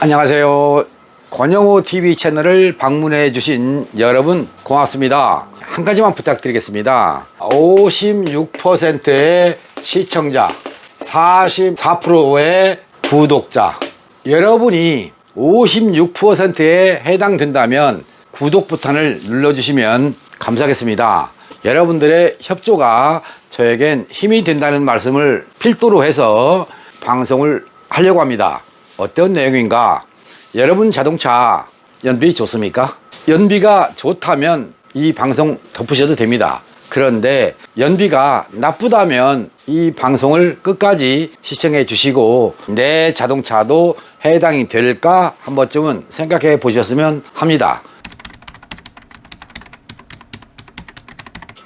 안녕하세요. 권영호 TV 채널을 방문해 주신 여러분 고맙습니다. 한 가지만 부탁드리겠습니다. 56%의 시청자, 44%의 구독자, 여러분이 56%에 해당된다면 구독 버튼을 눌러주시면 감사하겠습니다. 여러분들의 협조가 저에겐 힘이 된다는 말씀을 필두로 해서 방송을 하려고 합니다. 어떤 내용인가? 여러분 자동차 연비 좋습니까? 연비가 좋다면 이 방송 덮으셔도 됩니다. 그런데 연비가 나쁘다면 이 방송을 끝까지 시청해 주시고 내 자동차도 해당이 될까 한 번쯤은 생각해 보셨으면 합니다.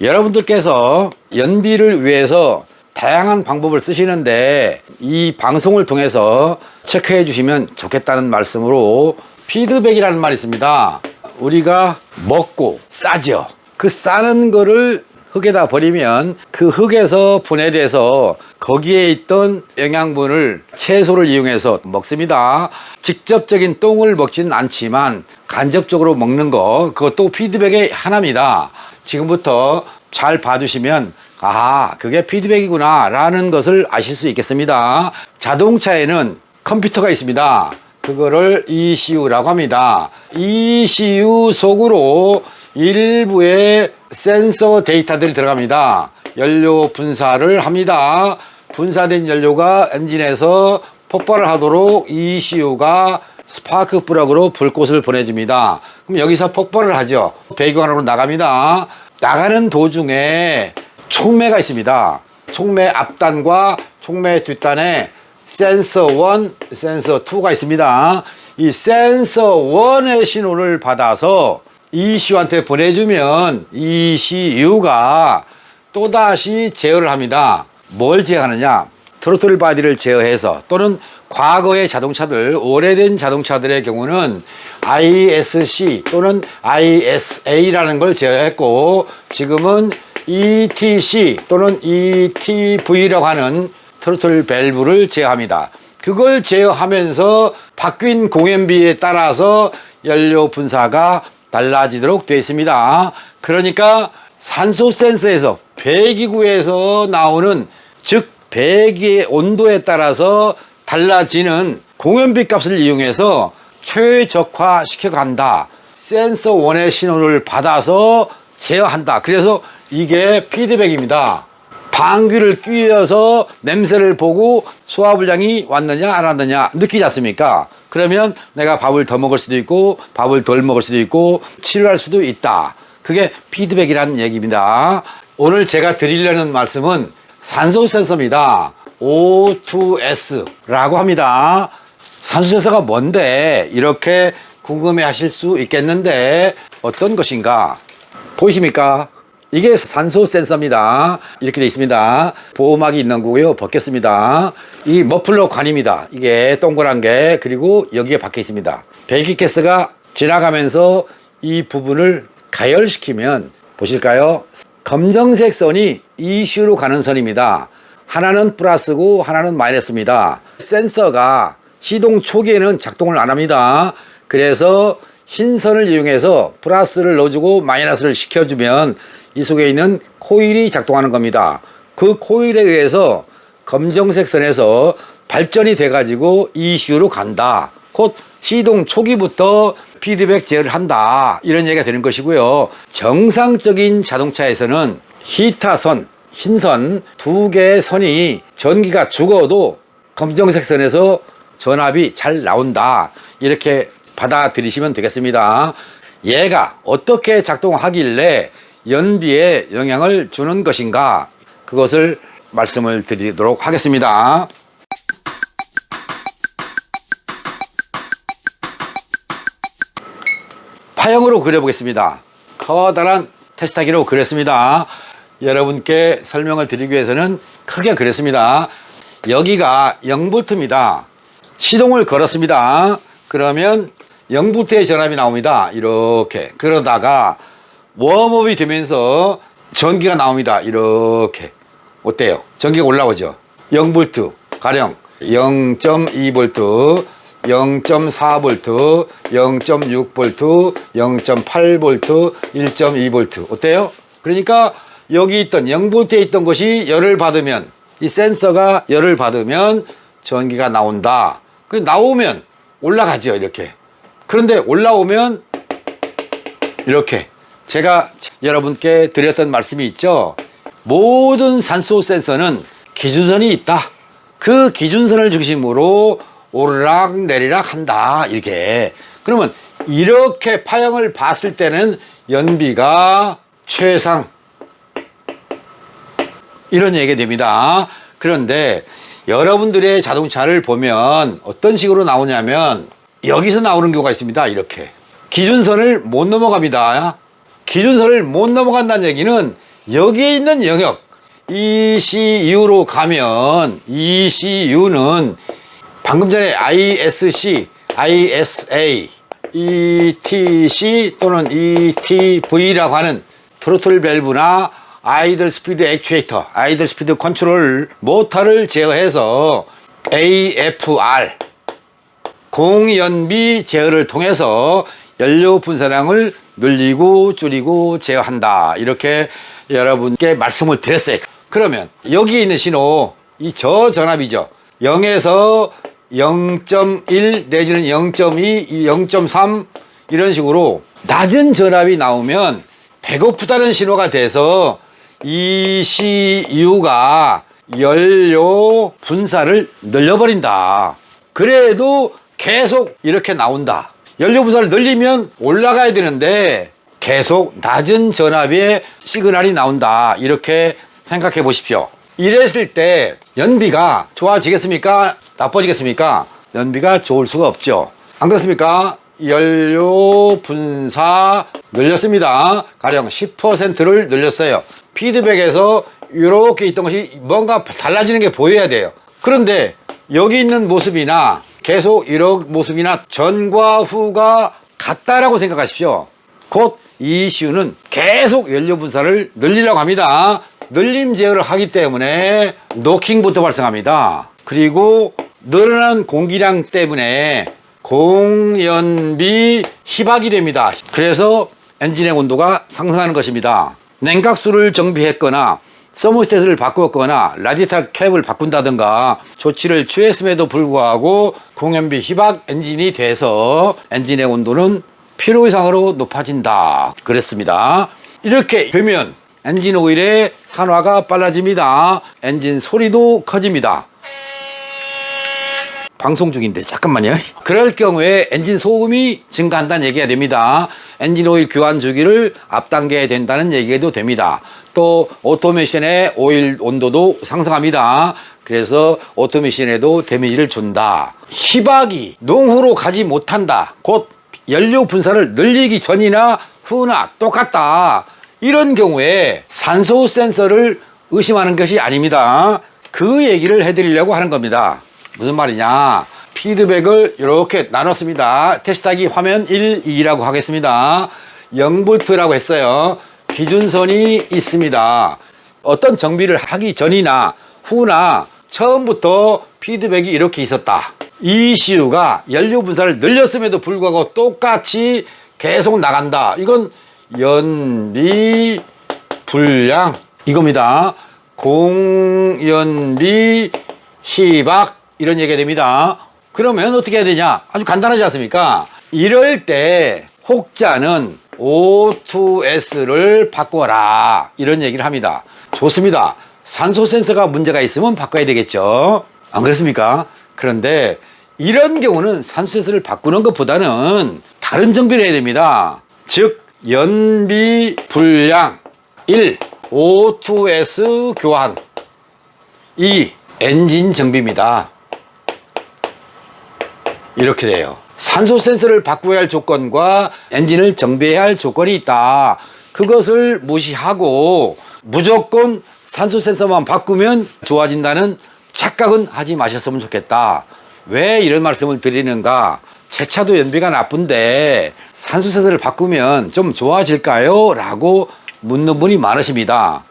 여러분들께서 연비를 위해서 다양한 방법을 쓰시는데 이 방송을 통해서 체크해 주시면 좋겠다는 말씀으로 피드백이라는 말이 있습니다. 우리가 먹고 싸죠. 그 싸는 거를 흙에다 버리면 그 흙에서 분해돼서 거기에 있던 영양분을 채소를 이용해서 먹습니다. 직접적인 똥을 먹지는 않지만 간접적으로 먹는 거, 그것도 피드백의 하나입니다. 지금부터 잘 봐주시면 그게 피드백이구나 라는 것을 아실 수 있겠습니다. 자동차에는 컴퓨터가 있습니다. 그거를 ECU라고 합니다. ECU 속으로 일부의 센서 데이터들이 들어갑니다. 연료 분사를 합니다. 분사된 연료가 엔진에서 폭발을 하도록 ECU가 스파크 플러그로 불꽃을 보내줍니다. 그럼 여기서 폭발을 하죠. 배기관으로 나갑니다. 나가는 도중에 촉매가 있습니다. 촉매 앞단과 촉매 뒷단에 센서 1, 센서 2가 있습니다. 이 센서 1의 신호를 받아서 ECU한테 보내주면 ECU가 또다시 제어를 합니다. 뭘 제어하느냐? 트로틀 바디를 제어해서, 또는 과거의 자동차들, 오래된 자동차들의 경우는 ISC 또는 ISA라는 걸 제어했고, 지금은 ETC 또는 ETV라고 하는 트로틀 밸브를 제어합니다. 그걸 제어하면서 바뀐 공연비에 따라서 연료 분사가 달라지도록 되어 있습니다. 그러니까 산소 센서에서 배기구에서 나오는, 즉 배기의 온도에 따라서 달라지는 공연비 값을 이용해서 최적화 시켜간다. 센서 1의 신호를 받아서 제어한다. 그래서 이게 피드백입니다. 방귀를 뀌어서 냄새를 보고 소화불량이 왔느냐 안 왔느냐 느끼지 않습니까? 그러면 내가 밥을 더 먹을 수도 있고 밥을 덜 먹을 수도 있고 치료할 수도 있다. 그게 피드백이라는 얘기입니다. 오늘 제가 드리려는 말씀은 산소 센서입니다. O2S라고 합니다. 산소 센서가 뭔데 이렇게 궁금해 하실 수 있겠는데 어떤 것인가? 보이십니까? 이게 산소 센서입니다. 이렇게 되어 있습니다. 보호막이 있는 거고요. 벗겼습니다. 이 머플러 관입니다. 이게 동그란 게, 그리고 여기에 박혀 있습니다. 배기가스가 지나가면서 이 부분을 가열시키면, 보실까요? 검정색 선이 ECU로 가는 선입니다. 하나는 플러스고 하나는 마이너스입니다. 센서가 시동 초기에는 작동을 안 합니다. 그래서 흰 선을 이용해서 플러스를 넣어주고 마이너스를 시켜주면 이 속에 있는 코일이 작동하는 겁니다. 그 코일에 의해서 검정색 선에서 발전이 돼가지고 ECU로 간다. 곧 시동 초기부터 피드백 제어를 한다. 이런 얘기가 되는 것이고요. 정상적인 자동차에서는 히타선, 흰선 두 개의 선이 전기가 죽어도 검정색 선에서 전압이 잘 나온다. 이렇게 받아들이시면 되겠습니다. 얘가 어떻게 작동하길래 연비에 영향을 주는 것인가, 그것을 말씀을 드리도록 하겠습니다. 파형으로 그려보겠습니다. 커다란 테스타기로 그렸습니다. 여러분께 설명을 드리기 위해서는 크게 그렸습니다. 여기가 0V입니다. 시동을 걸었습니다. 그러면 0V의 전압이 나옵니다. 이렇게. 그러다가 웜업이 되면서 전기가 나옵니다. 이렇게. 어때요? 전기가 올라오죠. 0V 가령 0.2V 0.4V, 0.6V, 0.8V, 1.2V. 어때요? 그러니까 여기 있던 0V에 있던 것이 열을 받으면, 이 센서가 열을 받으면 전기가 나온다. 그 나오면 올라가죠, 이렇게. 그런데 올라오면 이렇게 제가 여러분께 드렸던 말씀이 있죠. 모든 산소 센서는 기준선이 있다. 그 기준선을 중심으로 오르락 내리락 한다. 이렇게. 그러면 이렇게 파형을 봤을 때는 연비가 최상, 이런 얘기가 됩니다. 그런데 여러분들의 자동차를 보면 어떤 식으로 나오냐면 여기서 나오는 경우가 있습니다. 이렇게 기준선을 못 넘어갑니다. 기준선을 못 넘어간다는 얘기는 여기에 있는 영역 ECU로 가면, ECU는 방금 전에 ISC, ISA, ETC 또는 ETV라고 하는 트로틀 밸브나 아이들 스피드 액추에이터, 아이들 스피드 컨트롤 모터를 제어해서 AFR, 공연비 제어를 통해서 연료 분사량을 늘리고 줄이고 제어한다. 이렇게 여러분께 말씀을 드렸어요. 그러면 여기 있는 신호, 이 저전압이죠. 0에서 0.1 내지는 0.2, 0.3 이런 식으로 낮은 전압이 나오면 배고프다는 신호가 돼서 ECU가 연료 분사를 늘려버린다. 그래도 계속 이렇게 나온다. 연료 분사를 늘리면 올라가야 되는데 계속 낮은 전압의 시그널이 나온다. 이렇게 생각해 보십시오. 이랬을 때 연비가 좋아지겠습니까? 나빠지겠습니까? 연비가 좋을 수가 없죠. 안 그렇습니까? 연료 분사 늘렸습니다. 가령 10%를 늘렸어요. 피드백에서 이렇게 있던 것이 뭔가 달라지는 게 보여야 돼요. 그런데 여기 있는 모습이나 계속 이런 모습이나 전과 후가 같다라고 생각하십시오. 곧 이 ECU는 계속 연료 분사를 늘리려고 합니다. 늘림 제어를 하기 때문에 노킹부터 발생합니다. 그리고 늘어난 공기량 때문에 공연비 희박이 됩니다. 그래서 엔진의 온도가 상승하는 것입니다. 냉각수를 정비했거나 서머스탯을 바꾸었거나 라디에이터 캡을 바꾼다든가 조치를 취했음에도 불구하고 공연비 희박 엔진이 돼서 엔진의 온도는 필요 이상으로 높아진다. 그랬습니다. 이렇게 되면 엔진 오일의 산화가 빨라집니다. 엔진 소리도 커집니다. 방송 중인데 잠깐만요. 그럴 경우에 엔진 소음이 증가한다는 얘기가 됩니다. 엔진 오일 교환 주기를 앞당겨야 된다는 얘기도 됩니다. 또 오토메이션의 오일 온도도 상승합니다. 그래서 오토메이션에도 데미지를 준다. 희박이 농후로 가지 못한다. 곧 연료 분사를 늘리기 전이나 후나 똑같다. 이런 경우에 산소 센서를 의심하는 것이 아닙니다. 그 얘기를 해드리려고 하는 겁니다. 무슨 말이냐? 피드백을 이렇게 나눴습니다. 테스트하기 화면 1, 2라고 하겠습니다. 0V라고 했어요. 기준선이 있습니다. 어떤 정비를 하기 전이나 후나 처음부터 피드백이 이렇게 있었다. ECU가 연료 분사를 늘렸음에도 불구하고 똑같이 계속 나간다. 이건 연비 불량 이겁니다. 공연비 희박 이런 얘기가 됩니다. 그러면 어떻게 해야 되냐? 아주 간단하지 않습니까? 이럴 때 혹자는 O2S를 바꿔라 이런 얘기를 합니다. 좋습니다. 산소 센서가 문제가 있으면 바꿔야 되겠죠. 안 그렇습니까? 그런데 이런 경우는 산소 센서를 바꾸는 것보다는 다른 정비를 해야 됩니다. 즉 연비 불량 1. O2S 교환 2. 엔진 정비입니다. 이렇게 돼요. 산소 센서를 바꿔야 할 조건과 엔진을 정비해야 할 조건이 있다. 그것을 무시하고 무조건 산소 센서만 바꾸면 좋아진다는 착각은 하지 마셨으면 좋겠다. 왜 이런 말씀을 드리는가? 제 차도 연비가 나쁜데 산소 센서를 바꾸면 좀 좋아질까요? 라고 묻는 분이 많으십니다.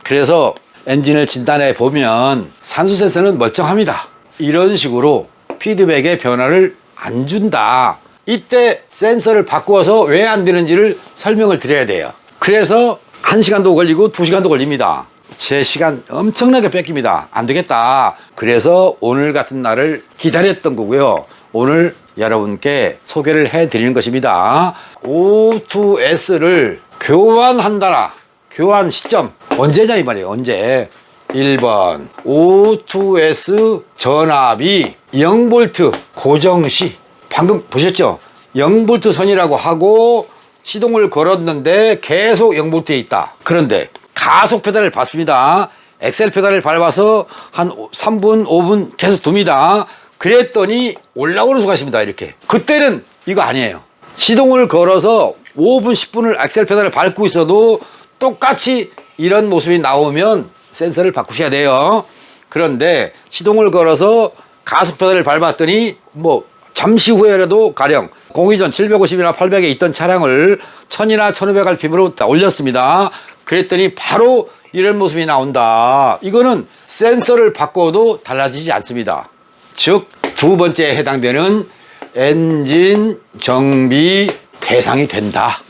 그래서 엔진을 진단해 보면 산소 센서는 멀쩡합니다. 이런 식으로 피드백의 변화를 안 준다. 이때 센서를 바꾸어서 왜 안 되는지를 설명을 드려야 돼요. 그래서 1시간도 걸리고 2시간도 걸립니다. 제 시간 엄청나게 뺏깁니다. 안 되겠다. 그래서 오늘 같은 날을 기다렸던 거고요. 오늘 여러분께 소개를 해 드리는 것입니다. O2S를 교환한다라. 교환 시점 언제냐 이 말이에요. 언제? 1번 O2S 전압이 0V 고정시, 방금 보셨죠? 0V 선이라고 하고 시동을 걸었는데 계속 0V에 있다. 그런데 가속 페달을 밟습니다. 엑셀 페달을 밟아서 한 3분 5분 계속 둡니다. 그랬더니 올라오는 수가 있습니다. 이렇게. 그때는 이거 아니에요. 시동을 걸어서 5분 10분을 엑셀 페달을 밟고 있어도 똑같이 이런 모습이 나오면 센서를 바꾸셔야 돼요. 그런데 시동을 걸어서 가속 페달을 밟았더니 뭐 잠시 후에라도 가령 공회전 750이나 800에 있던 차량을 1000이나 1500rpm으로 올렸습니다. 그랬더니 바로 이런 모습이 나온다. 이거는 센서를 바꿔도 달라지지 않습니다. 즉 두 번째에 해당되는 엔진 정비 대상이 된다.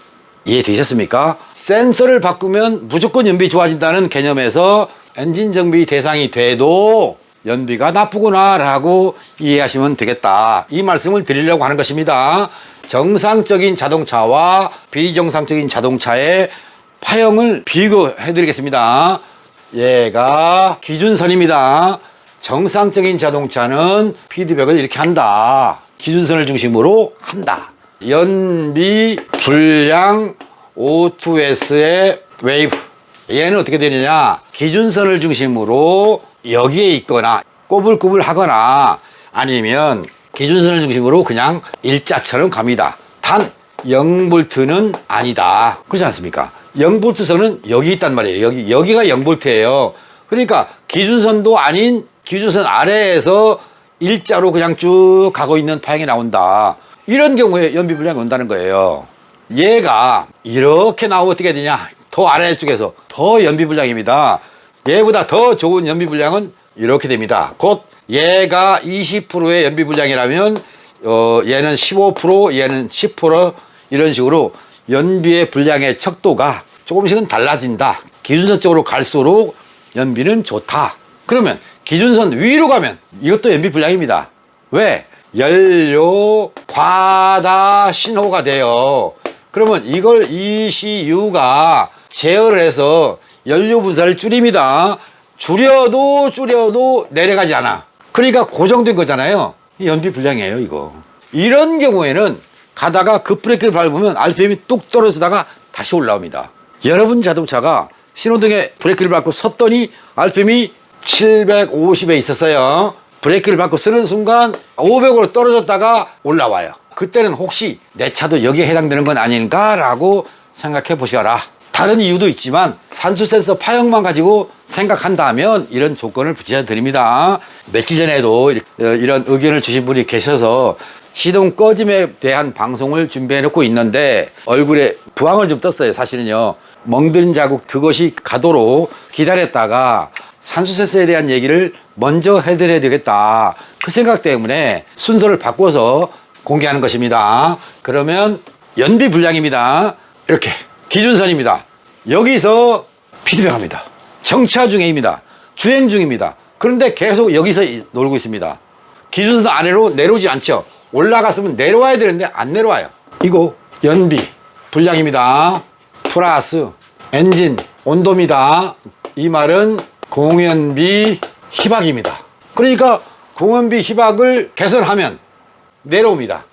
이해되셨습니까? 센서를 바꾸면 무조건 연비 좋아진다는 개념에서 엔진 정비 대상이 돼도 연비가 나쁘구나 라고 이해하시면 되겠다. 이 말씀을 드리려고 하는 것입니다. 정상적인 자동차와 비정상적인 자동차의 파형을 비교해 드리겠습니다. 얘가 기준선입니다. 정상적인 자동차는 피드백을 이렇게 한다. 기준선을 중심으로 한다. 연비 불량 O2S의 웨이브, 얘는 어떻게 되느냐, 기준선을 중심으로 여기에 있거나 꼬불꼬불 하거나 아니면 기준선을 중심으로 그냥 일자처럼 갑니다. 단 0V는 아니다. 그렇지 않습니까? 0V 선은 여기 있단 말이에요. 여기가 0V예요. 그러니까 기준선도 아닌 기준선 아래에서 일자로 그냥 쭉 가고 있는 파형이 나온다. 이런 경우에 연비불량이 온다는 거예요. 얘가 이렇게 나오면 어떻게 되냐, 더 아래쪽에서 더 연비불량입니다. 얘보다 더 좋은 연비불량은 이렇게 됩니다. 곧 얘가 20%의 연비불량이라면 얘는 15%, 얘는 10% 이런 식으로 연비의 불량의 척도가 조금씩은 달라진다. 기준선 쪽으로 갈수록 연비는 좋다. 그러면 기준선 위로 가면 이것도 연비 불량입니다. 왜? 연료 과다 신호가 돼요. 그러면 이걸 ECU가 제어를 해서 연료 분사를 줄입니다. 줄여도 내려가지 않아. 그러니까 고정된 거잖아요. 연비 불량이에요, 이거. 이런 경우에는 가다가 급브레이크를 밟으면 RPM이 뚝 떨어지다가 다시 올라옵니다. 여러분 자동차가 신호등에 브레이크를 밟고 섰더니 RPM이 750에 있었어요. 브레이크를 밟고 쓰는 순간 500으로 떨어졌다가 올라와요. 그때는 혹시 내 차도 여기에 해당되는 건 아닌가라고 생각해 보셔라. 다른 이유도 있지만 산수 센서 파형만 가지고 생각한다면 이런 조건을 붙여 드립니다. 며칠 전에도 이런 의견을 주신 분이 계셔서 시동 꺼짐에 대한 방송을 준비해 놓고 있는데 얼굴에 부항을 좀 떴어요. 사실은요, 멍든 자국 그것이 가도록 기다렸다가 산수 센서에 대한 얘기를 먼저 해드려야 되겠다, 그 생각 때문에 순서를 바꿔서 공개하는 것입니다. 그러면 연비 불량입니다. 이렇게 기준선입니다. 여기서 피드백합니다. 정차 중입니다. 주행 중입니다. 그런데 계속 여기서 놀고 있습니다. 기준선 아래로 내려오지 않죠. 올라갔으면 내려와야 되는데 안 내려와요. 이거 연비 불량입니다. 플러스 엔진 온도입니다. 이 말은 공연비 희박입니다. 그러니까 공연비 희박을 개선하면 내려옵니다.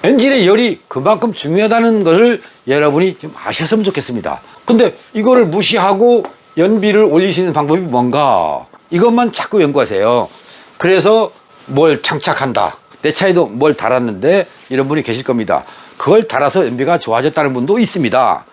엔진의 열이 그만큼 중요하다는 것을 여러분이 좀 아셨으면 좋겠습니다. 근데 이거를 무시하고 연비를 올리시는 방법이 뭔가, 이것만 자꾸 연구하세요. 그래서 뭘 장착한다, 내 차에도 뭘 달았는데 이런 분이 계실 겁니다. 그걸 달아서 연비가 좋아졌다는 분도 있습니다.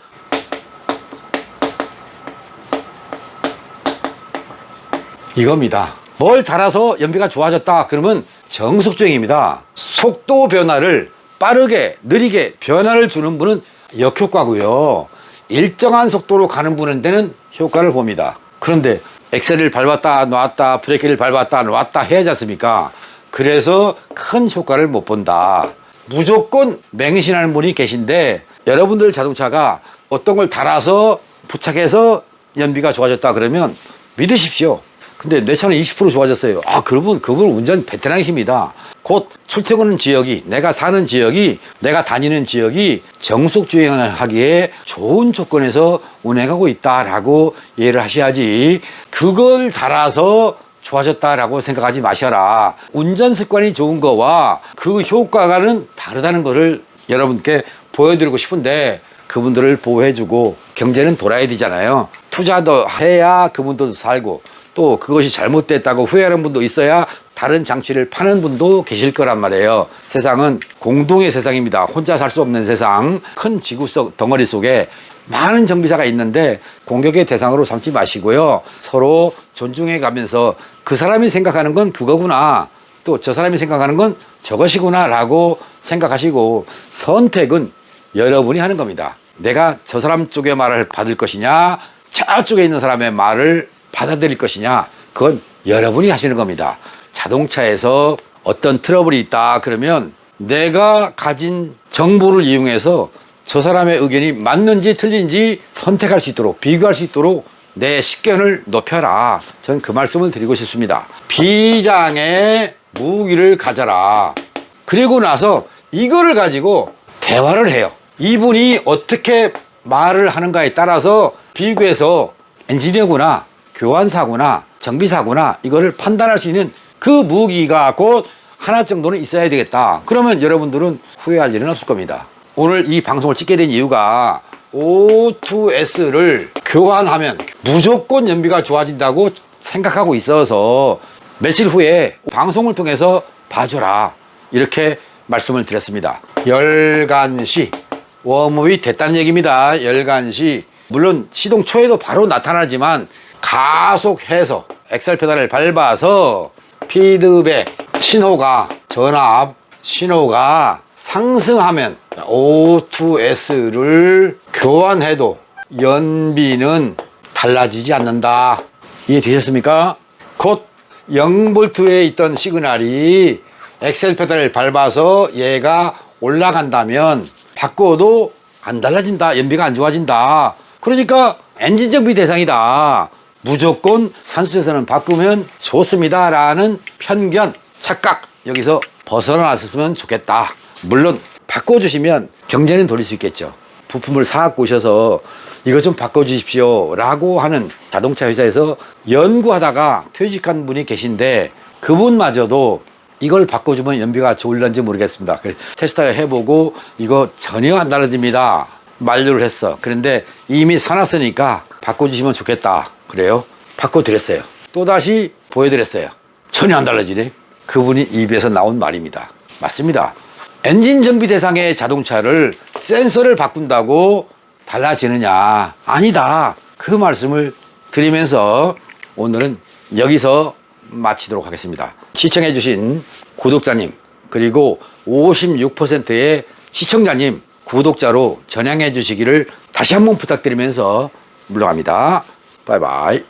이겁니다. 뭘 달아서 연비가 좋아졌다 그러면 정속주행입니다. 속도 변화를 빠르게 느리게 변화를 주는 분은 역효과고요. 일정한 속도로 가는 분한테는 효과를 봅니다. 그런데 엑셀을 밟았다 놨다 브레이크를 밟았다 놨다 해야지 않습니까? 그래서 큰 효과를 못 본다. 무조건 맹신하는 분이 계신데 여러분들 자동차가 어떤 걸 달아서 부착해서 연비가 좋아졌다 그러면 믿으십시오. 근데 내 차는 20% 좋아졌어요. 그분 운전 베테랑이십니다. 곧 출퇴근 지역이, 내가 사는 지역이, 내가 다니는 지역이 정속 주행하기에 좋은 조건에서 운행하고 있다라고 이해를 하셔야지, 그걸 달아서 좋아졌다라고 생각하지 마셔라. 운전 습관이 좋은 거와 그 효과가는 다르다는 것을 여러분께 보여드리고 싶은데, 그분들을 보호해주고 경제는 돌아야 되잖아요. 투자도 해야 그분도 살고, 또 그것이 잘못됐다고 후회하는 분도 있어야 다른 장치를 파는 분도 계실 거란 말이에요. 세상은 공동의 세상입니다. 혼자 살 수 없는 세상. 큰 지구 속 덩어리 속에 많은 정비사가 있는데 공격의 대상으로 삼지 마시고요. 서로 존중해 가면서 그 사람이 생각하는 건 그거구나, 또 저 사람이 생각하는 건 저것이구나 라고 생각하시고, 선택은 여러분이 하는 겁니다. 내가 저 사람 쪽의 말을 받을 것이냐, 저쪽에 있는 사람의 말을 받아들일 것이냐, 그건 여러분이 하시는 겁니다. 자동차에서 어떤 트러블이 있다 그러면 내가 가진 정보를 이용해서 저 사람의 의견이 맞는지 틀린지 선택할 수 있도록, 비교할 수 있도록 내 식견을 높여라. 저는 그 말씀을 드리고 싶습니다. 비장의 무기를 가져라. 그리고 나서 이거를 가지고 대화를 해요. 이분이 어떻게 말을 하는가에 따라서 비교해서 엔지니어구나, 교환사구나, 정비사구나, 이거를 판단할 수 있는 그 무기가 곧 하나 정도는 있어야 되겠다. 그러면 여러분들은 후회할 일은 없을 겁니다. 오늘 이 방송을 찍게 된 이유가 O2S를 교환하면 무조건 연비가 좋아진다고 생각하고 있어서 며칠 후에 방송을 통해서 봐줘라, 이렇게 말씀을 드렸습니다. 열간시 웜업이 됐다는 얘기입니다. 열간시, 물론 시동 초에도 바로 나타나지만 가속해서 엑셀 페달을 밟아서 피드백 신호가, 전압 신호가 상승하면 O2S를 교환해도 연비는 달라지지 않는다. 이해되셨습니까? 곧 0V에 있던 시그널이 엑셀 페달을 밟아서 얘가 올라간다면 바꿔도 안 달라진다, 연비가 안 좋아진다. 그러니까 엔진 정비 대상이다, 무조건 산소에서는 바꾸면 좋습니다 라는 편견, 착각, 여기서 벗어나셨으면 좋겠다. 물론 바꿔주시면 경제는 돌릴 수 있겠죠. 부품을 사갖고 오셔서 이거 좀 바꿔주십시오 라고 하는 자동차 회사에서 연구하다가 퇴직한 분이 계신데, 그분마저도 이걸 바꿔주면 연비가 좋을런지 모르겠습니다. 테스트 해보고 이거 전혀 안 달라집니다, 만류를 했어. 그런데 이미 사놨으니까 바꿔주시면 좋겠다. 그래요? 바꿔드렸어요. 또다시 보여드렸어요. 전혀 안 달라지네. 그분이 입에서 나온 말입니다. 맞습니다. 엔진 정비 대상의 자동차를 센서를 바꾼다고 달라지느냐? 아니다. 그 말씀을 드리면서 오늘은 여기서 마치도록 하겠습니다. 시청해주신 구독자님, 그리고 56%의 시청자님, 구독자로 전향해 주시기를 다시 한번 부탁드리면서 물러갑니다. 바이바이.